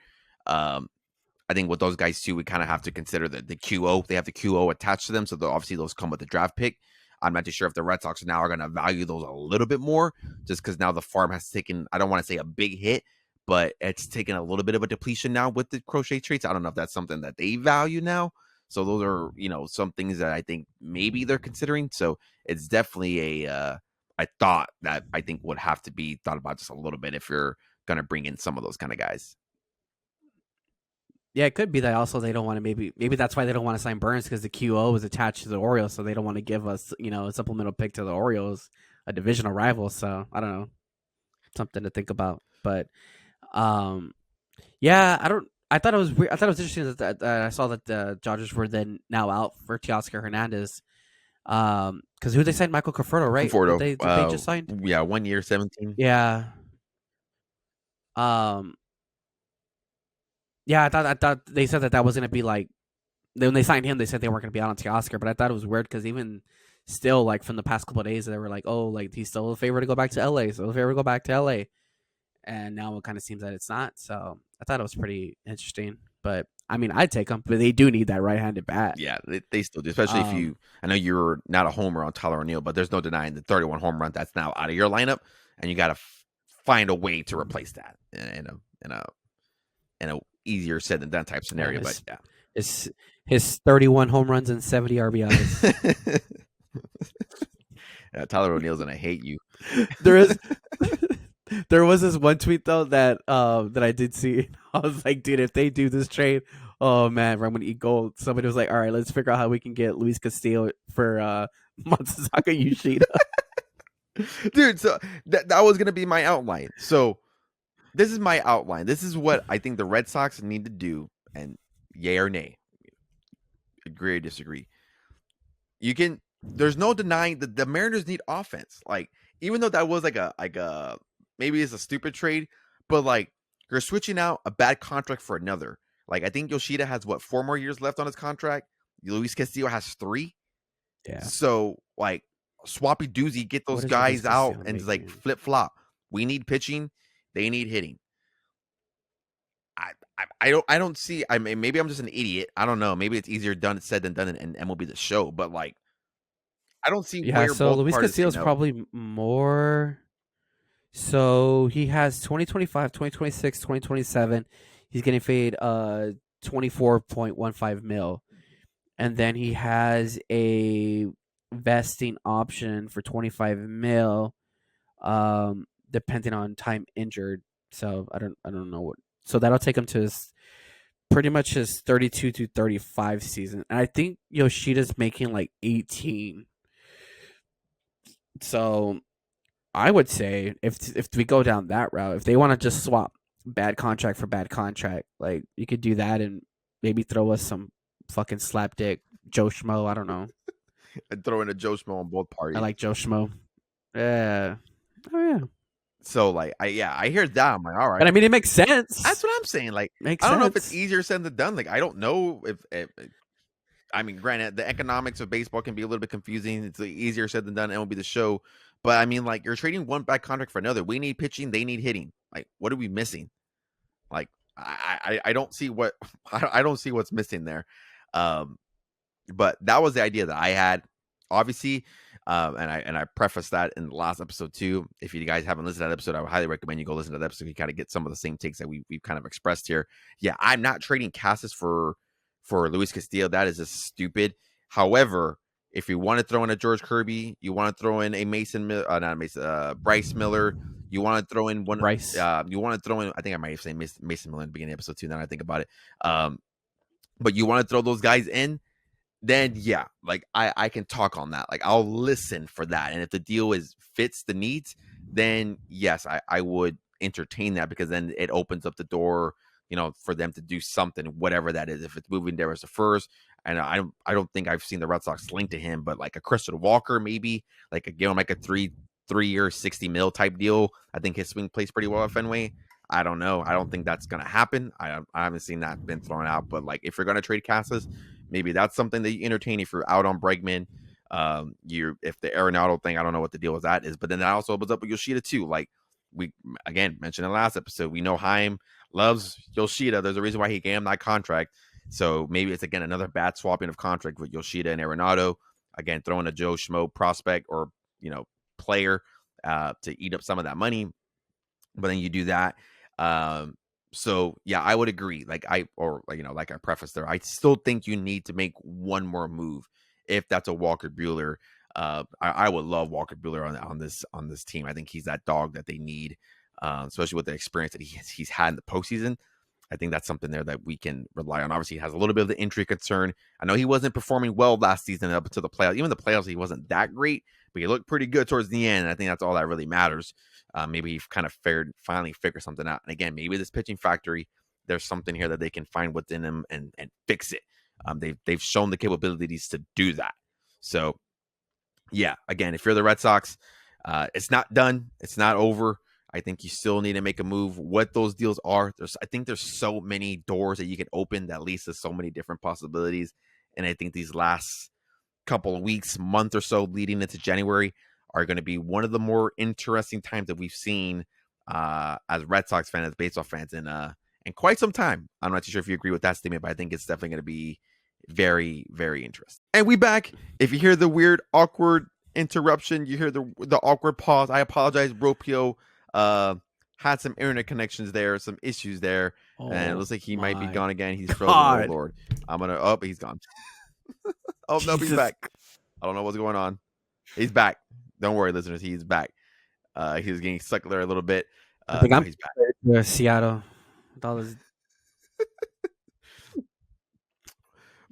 I think with those guys too, we kind of have to consider the QO. They have the QO attached to them, so obviously those come with the draft pick. I'm not too sure if the Red Sox now are going to value those a little bit more, just because now the farm has taken. I don't want to say a big hit, but it's taken a little bit of a depletion now with the Crochet traits. I don't know if that's something that they value now. So those are some things that I think maybe they're considering. So it's definitely a thought that I think would have to be thought about just a little bit if you're going to bring in some of those kind of guys. Yeah, it could be that also they don't want to maybe that's why they don't want to sign Burns because the QO is attached to the Orioles, so they don't want to give us a supplemental pick to the Orioles, a divisional rival. So I don't know, something to think about. But yeah, I thought it was weird. I thought it was interesting that I saw that the Dodgers were then now out for Teoscar Hernandez. Because who they signed? Michael Conforto, right? Conforto, Did they just signed? Yeah, 1 year, 17. Yeah. Yeah, I thought they said that was gonna be like when they signed him. They said they weren't gonna be out on Teoscar, but I thought it was weird because even still, like from the past couple of days, they were like, "Oh, like he's still a favorite to go back to LA, so a favorite to go back to LA," and now it kind of seems that it's not. So I thought it was pretty interesting. But I mean, I'd take them, but they do need that right-handed bat. Yeah, they still do, especially if you. I know you're not a homer on Tyler O'Neill, but there's no denying the 31 home run that's now out of your lineup, and you got to find a way to replace that in a easier said than done type scenario. Yeah, but yeah, his 31 home runs and 70 RBIs. Yeah, Tyler O'Neill's gonna hate you. There was this one tweet though that I did see. I was like, dude, if they do this trade, oh man, I'm gonna eat gold. Somebody was like, all right, let's figure out how we can get Luis Castillo for Matsuzaka Yoshida. Dude, so that was gonna be my outline. So this is my outline. This is what I think the Red Sox need to do, and yay or nay, agree or disagree. There's no denying that the Mariners need offense. Like, even though that was like a maybe it's a stupid trade, but like you're switching out a bad contract for another. Like I think Yoshida has 4 more years left on his contract. Luis Castillo has 3. Yeah. So like swappy doozy, get those guys out and just like flip flop. We need pitching, they need hitting. I don't see. I mean, maybe I'm just an idiot. I don't know. Maybe it's easier done said than done in MLB The Show. But like, I don't see Yeah, where so both Luis parties say Castillo's no. probably more. So he has 2025, 2026, 2027. He's getting paid 24.15 mil. And then he has a vesting option for 25 mil, depending on time injured. So I don't know what. So that'll take him to his pretty much his 32 to 35 season. And I think Yoshida's making like 18. So I would say if we go down that route, if they want to just swap bad contract for bad contract, like you could do that and maybe throw us some fucking slapdick Joe Schmo. I don't know. And throw in a Joe Schmo on both I parties. like Joe Schmo. Yeah. Oh yeah. So like, I hear that. I'm like, all right. But I mean, it makes That's sense. what I'm saying. Like, Makes I don't know if it's sense. easier said than done. Like, I don't know if I mean, granted, the economics of baseball can be a little bit confusing. It's easier said than done. It will be the show, but I mean, like, you're trading one bad contract for another. We need pitching, they need hitting. Like, what are we missing? Like, I don't see what I don't see what's missing there. Um, but that was the idea that I had. Obviously, and I prefaced that in the last episode too. If you guys haven't listened to that episode, I would highly recommend you go listen to that episode. You kind of get some of the same takes that we've kind of expressed here. Yeah, I'm not trading Cassis for Luis Castillo. That is just stupid. However, if you want to throw in a George Kirby, you want to throw in a not Mason, Bryce Miller, you want to throw in one, Bryce. you want to throw in. I think I might have said Mason Miller in the beginning of the episode too. Now that I think about it, but you want to throw those guys in, then yeah, like I can talk on that. Like I'll listen for that. And if the deal is fits the needs, then yes, I would entertain that because then it opens up the door, for them to do something, whatever that is. If it's moving there as a first, and I don't think I've seen the Red Sox linked to him, but like a Christian Walker, maybe like a give him like a 3 year 60 mil type deal. I think his swing plays pretty well at Fenway. I don't know. I don't think that's gonna happen. I haven't seen that been thrown out. But like if you're gonna trade Casas, maybe that's something that you entertain if you're out on Bregman. You if the Arenado thing, I don't know what the deal with that is, but then that also opens up with Yoshida too. Like we again mentioned in the last episode, we know Haim loves Yoshida. There's a reason why he gave him that contract. So maybe it's again another bad swapping of contract with Yoshida and Arenado. Again, throwing a Joe Schmo prospect or player to eat up some of that money. But then you do that. So yeah, I would agree. Like I prefaced there, I still think you need to make one more move if that's a Walker Buehler. I would love Walker Buehler on this team. I think he's that dog that they need, especially with the experience that he's had in the postseason. I think that's something there that we can rely on. Obviously, he has a little bit of the injury concern. I know he wasn't performing well last season up to the playoffs. Even the playoffs, he wasn't that great, but he looked pretty good towards the end. And I think that's all that really matters. Maybe he kind of finally figured something out. And again, maybe this pitching factory, there's something here that they can find within him and fix it. They've shown the capabilities to do that. So yeah, again, if you're the Red Sox, it's not done. It's not over. I think you still need to make a move. What those deals are, I think there's so many doors that you can open that leads to so many different possibilities. And I think these last couple of weeks, month or so leading into January are going to be one of the more interesting times that we've seen as Red Sox fans, as baseball fans in quite some time. I'm not too sure if you agree with that statement, but I think it's definitely going to be very, very interesting. And we back. If you hear the weird, awkward interruption, you hear the awkward pause, I apologize. Ropio had some internet connections there, some issues there, and it looks like he might be gone again. He's frozen. Oh Lord, he's gone. Oh no, he's back. I don't know what's going on. He's back. Don't worry, listeners. He's back. He was getting stuck there a little bit. I think he's back. Seattle.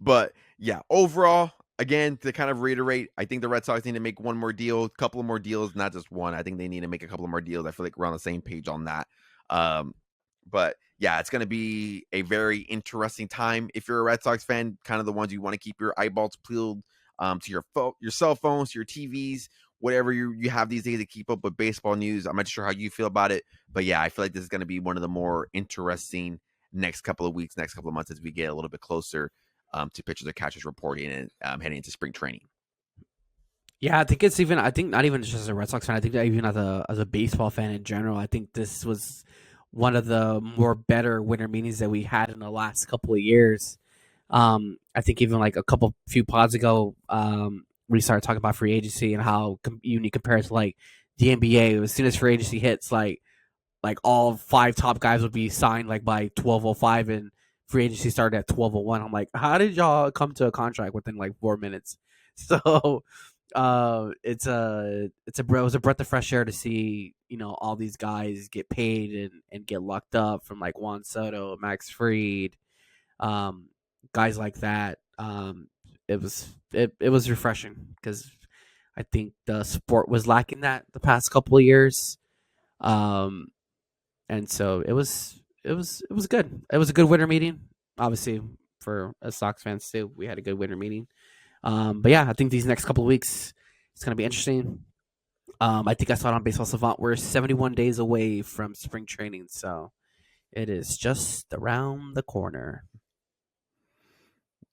But yeah, overall, again, to kind of reiterate, I think the Red Sox need to make one more deal, a couple of more deals, not just one. I think they need to make a couple of more deals. I feel like we're on the same page on that. But yeah, it's going to be a very interesting time. If you're a Red Sox fan, kind of the ones you want to keep your eyeballs peeled to your cell phones, to your TVs, whatever you have these days to keep up with baseball news. I'm not sure how you feel about it, but yeah, I feel like this is going to be one of the more interesting next couple of weeks, next couple of months as we get a little bit closer to pitchers and catchers reporting and heading into spring training. Yeah, I think not even just as a Red Sox fan. I think that even as a baseball fan in general, I think this was one of the more better winter meetings that we had in the last couple of years. I think even like a few pods ago, we started talking about free agency and how unique compared to like the NBA. As soon as free agency hits, like all five top guys would be signed like by 12:05, and free agency started at 12:01. I'm like, how did y'all come to a contract within like 4 minutes? So it was a breath of fresh air to see, all these guys get paid and get locked up, from like Juan Soto, Max Fried, um, guys like that. It was refreshing because I think the sport was lacking that the past couple of years. Um, and so it was good. It was a good winter meeting. Obviously, for us Sox fans too, we had a good winter meeting. But yeah, I think these next couple of weeks it's gonna be interesting. I think I saw it on Baseball Savant. We're 71 days away from spring training, so it is just around the corner.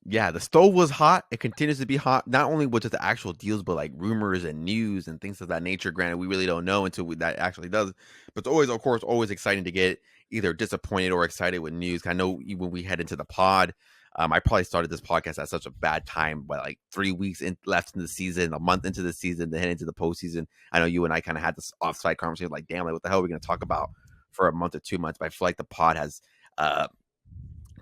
Yeah, the stove was hot. It continues to be hot. Not only with just the actual deals, but like rumors and news and things of that nature. Granted, we really don't know until that actually does. But it's always, of course, always exciting to get either disappointed or excited with news. I know when we head into the pod, I probably started this podcast at such a bad time, but like 3 weeks left in the season, a month into the season, to head into the postseason. I know you and I kind of had this offside conversation, like, damn, like what the hell are we going to talk about for a month or 2 months? But I feel like the pod has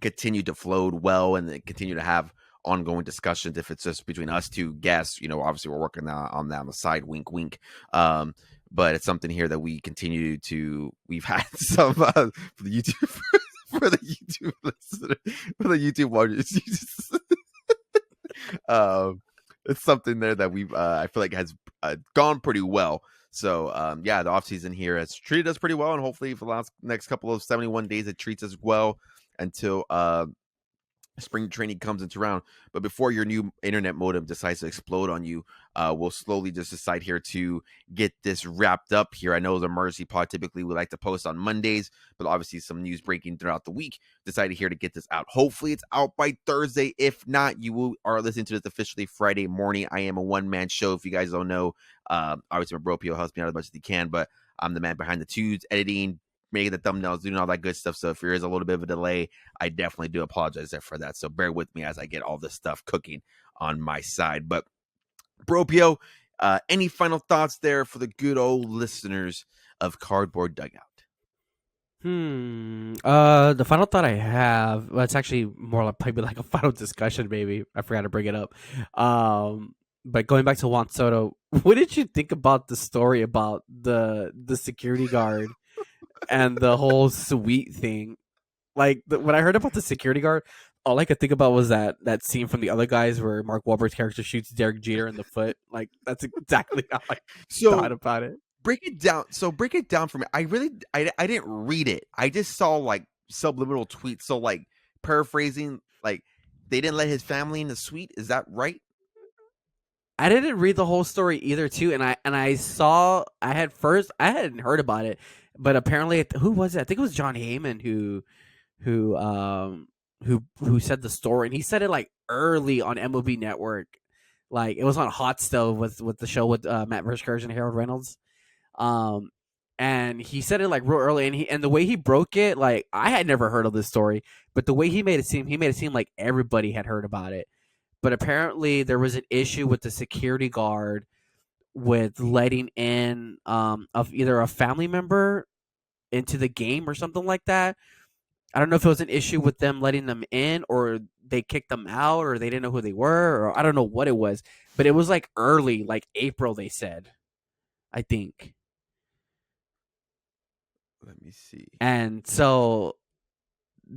continue to float well and then continue to have ongoing discussions. If it's just between us two guests, obviously we're working on that on the side, wink wink. But it's something here that we continue to, we've had some for the YouTube for the YouTube listener, for the YouTube watchers. It's something there that we've I feel like has gone pretty well. So yeah, the offseason here has treated us pretty well, and hopefully for the next couple of 71 days it treats us well until spring training comes into round. But before your new internet modem decides to explode on you, we'll slowly just decide here to get this wrapped up here. I know the emergency pod typically we like to post on Mondays, but obviously some news breaking throughout the week. Decided here to get this out. Hopefully it's out by Thursday. If not, you are listening to this officially Friday morning. I am a one-man show. If you guys don't know, obviously my bro Pio helps me out as much as he can, but I'm the man behind the tunes, editing, making the thumbnails, doing all that good stuff. So if there is a little bit of a delay, I definitely do apologize there for that. So bear with me as I get all this stuff cooking on my side. But Bro Pio, any final thoughts there for the good old listeners of Cardboard Dugout? The final thought I have, well, it's actually more like maybe like a final discussion. Maybe I forgot to bring it up. But going back to Juan Soto, what did you think about the story about the security guard and the whole suite thing? Like when I heard about the security guard, all I could think about was that scene from the other guys where Mark Wahlberg's character shoots Derek Jeter in the foot. Like that's exactly how I thought So about it. break it down. So break it down for me. I didn't read it. I just saw like subliminal tweets. So like paraphrasing, like they didn't let his family in the suite. Is that right? I didn't read the whole story either, too, and I hadn't heard about it, but apparently, who was it? I think it was John Heyman who who said the story, and he said it like early on MLB Network, like it was on Hot Stove with the show with Matt Verskirch and Harold Reynolds, um, and he said it like real early, and the way he broke it, like I had never heard of this story, but the way he made it seem like everybody had heard about it. But apparently there was an issue with the security guard with letting in of either a family member into the game or something like that. I don't know if it was an issue with them letting them in, or they kicked them out, or they didn't know who they were, or I don't know what it was. But it was like early, like April, they said, I think. Let me see. And so,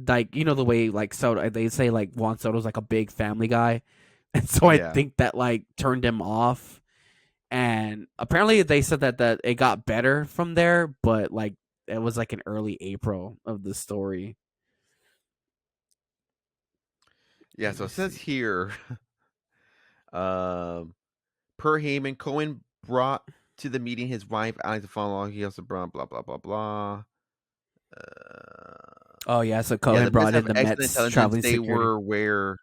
like, the way, like, so they say, like, Juan Soto's like a big family guy. And so I Yeah. think that, like, turned him off. And apparently they said that it got better from there, but, like, it was like an early April of the story. Yeah. Let So me it says see. here, per Heyman, Cohen brought to the meeting his wife, Alex, to follow along. He also brought blah blah blah blah. Oh, yeah, so Yeah, Cohen the Mets brought in have the excellent Mets intelligence. traveling security.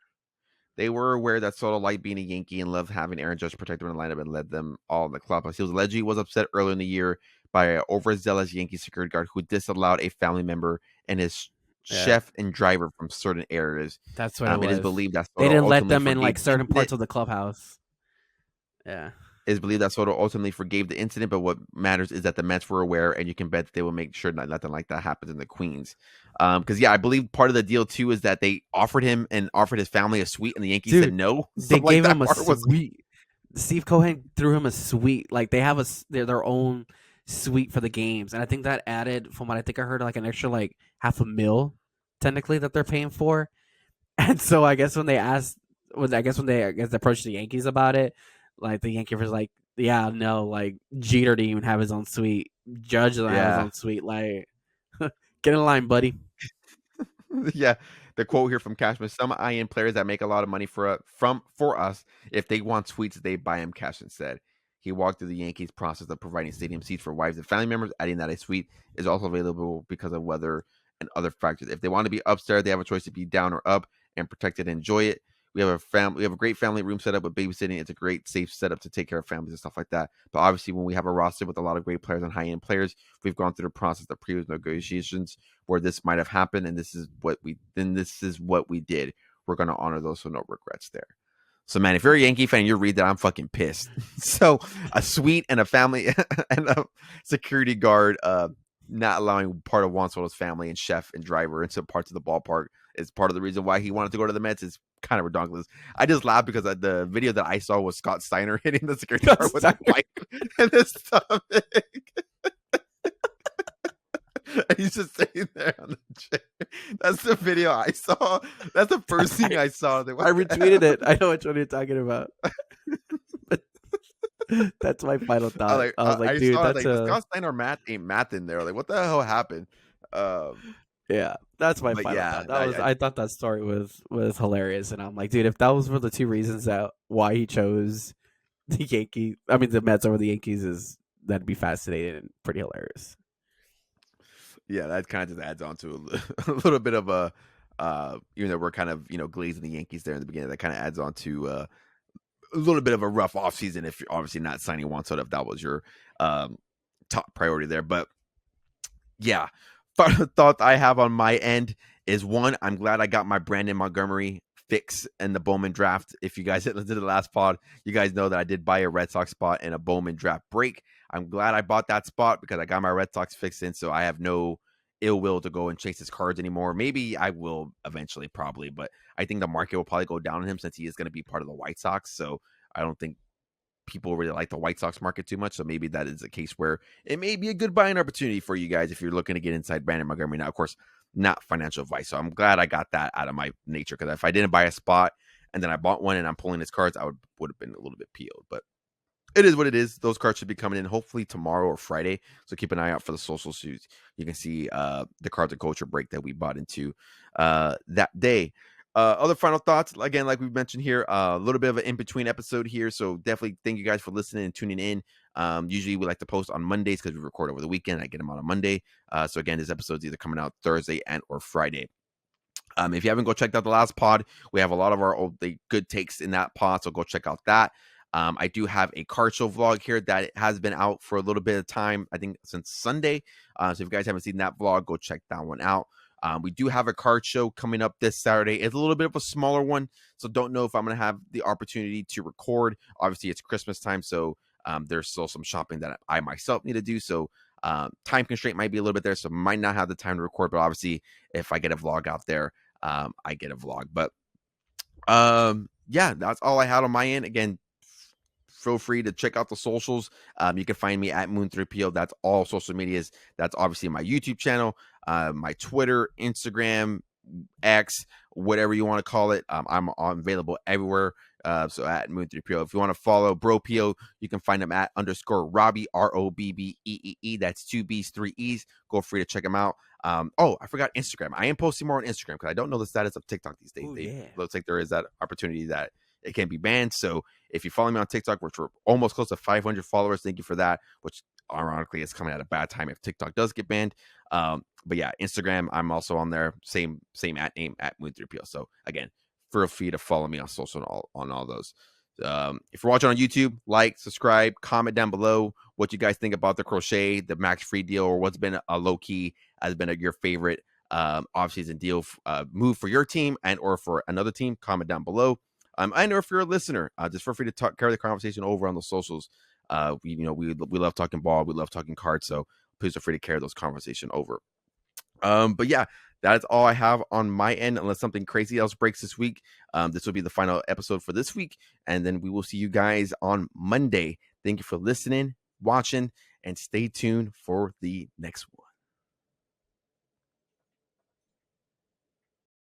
They were aware that Soto liked being a Yankee and loved having Aaron Judge protect them in the lineup and led them all in the clubhouse. He was allegedly was upset earlier in the year by an overzealous Yankee security guard who disallowed a family member and his Yeah, chef and driver from certain areas. that's what it It is was. believed that They Soto didn't let ultimately them in forgave like the certain incident. parts of the clubhouse. Yeah. It is believed that Soto ultimately forgave the incident, but what matters is that the Mets were aware, and you can bet that they will make sure that nothing like that happens in the Queens. Because I believe part of the deal too is that they offered him and offered his family a suite, and the Yankees said Dude, no. they Something like gave that him a part was suite. Steve Cohen threw him a suite. Like they have their own suite for the games, and I think that added, from what I think I heard, like an extra like half a mil, technically, that they're paying for. And so I guess when they asked, when they approached the Yankees about it, like the Yankees was like, yeah, no, like Jeter didn't even have his own suite. Judge doesn't have his yeah. own suite. Like, get in line, buddy. Yeah, the quote here from Cashman: "Some IN players that make a lot of money for us, if they want suites, they buy them." Cashman said. He walked through the Yankees' process of providing stadium seats for wives and family members, adding that a suite is also available because of weather and other factors. If they want to be upstairs, they have a choice to be down or up and protected and enjoy it. We have a great family room set up with babysitting. It's a great safe setup to take care of families and stuff like that. But obviously, when we have a roster with a lot of great players and high end players, we've gone through the process of previous negotiations where this might have happened, and this is what we did. We're gonna honor those, so no regrets there. So man, if you're a Yankee fan, you read that, I'm fucking pissed. So a suite and a family and a security guard not allowing part of Juan Soto's family and chef and driver into parts of the ballpark is part of the reason why he wanted to go to the Mets. Is kind of ridiculous. I just laughed because the video that I saw was Scott Steiner hitting the security guard with a bike and this stomach. And he's just sitting there on the chair. That's the video I saw. That's the first thing I saw. I retweeted it. I know which one you're talking about. But that's my final thought. I was like, dude, that's the Scott Steiner math ain't math in there. Like, what the hell happened? Yeah, that's my But final yeah, thought. That was I thought that story was hilarious, and I'm like, dude, if that was for the two reasons that why he chose the Mets over the Yankees, that'd be fascinating and pretty hilarious. yeah, that kind of just adds on to a little bit of a, even though we're kind of glazing the Yankees there in the beginning, that kind of adds on to a little bit of a rough offseason if you're obviously not signing Juan Soto, if that was your top priority there. But yeah, final thought I have on my end is, one, I'm glad I got my Brandon Montgomery fix in the Bowman draft. If you guys listened to the last pod, you guys know that I did buy a Red Sox spot in a Bowman draft break. I'm glad I bought that spot because I got my Red Sox fix in, so I have no ill will to go and chase his cards anymore. Maybe I will eventually, probably, but I think the market will probably go down on him since he is going to be part of the White Sox. So I don't think people really like the White Sox market too much. So maybe that is a case where it may be a good buying opportunity for you guys if you're looking to get inside Brandon Montgomery. Now, of course, not financial advice. So I'm glad I got that out of my nature, because if I didn't buy a spot and then I bought one and I'm pulling his cards, I would have been a little bit peeled. But it is what it is. Those cards should be coming in hopefully tomorrow or Friday. So keep an eye out for the social suits. You can see the Cards and Culture break that we bought into that day. Other final thoughts, again, like we've mentioned here, a little bit of an in-between episode here. So definitely thank you guys for listening and tuning in. Usually we like to post on Mondays because we record over the weekend. I get them out on Monday. So again, this episode's either coming out Thursday and or Friday. If you haven't go checked out the last pod, we have a lot of our good takes in that pod. So go check out that. I do have a card show vlog here that has been out for a little bit of time, I think since Sunday. So if you guys haven't seen that vlog, go check that one out. We do have a card show coming up this Saturday. It's a little bit of a smaller one, so don't know if I'm going to have the opportunity to record. Obviously, it's Christmas time, so there's still some shopping that I myself need to do. So time constraint might be a little bit there, so might not have the time to record. But obviously, if I get a vlog out there, I get a vlog. But yeah, that's all I had on my end. Again, feel free to check out the socials. You can find me at Moon3PO. That's all social medias. That's obviously my YouTube channel, my Twitter, Instagram, X, whatever you want to call it. I'm available everywhere. So at Moon3PO. If you want to follow Bro PO, you can find him at _Robbie, ROBBEEE. That's 2 B's, 3 E's. Go free to check him out. Oh, I forgot Instagram. I am posting more on Instagram because I don't know the status of TikTok these days. Looks like there is that opportunity that it can be banned. So if you follow me on TikTok, which we're almost close to 500 followers, thank you for that, which ironically is coming at a bad time if TikTok does get banned. But yeah, Instagram, I'm also on there. Same at name at Moon3PO. So again, feel free to follow me on social on all those. If you're watching on YouTube, like, subscribe, comment down below what you guys think about the crochet, the max free deal, or what's been a low key has been your favorite offseason deal move for your team and or for another team. Comment down below. I know if you're a listener, just feel free to carry the conversation over on the socials. We love talking ball, we love talking cards, so please feel free to carry those conversation over. But yeah, that is all I have on my end, unless something crazy else breaks this week. This will be the final episode for this week, and then we will see you guys on Monday. Thank you for listening, watching, and stay tuned for the next one.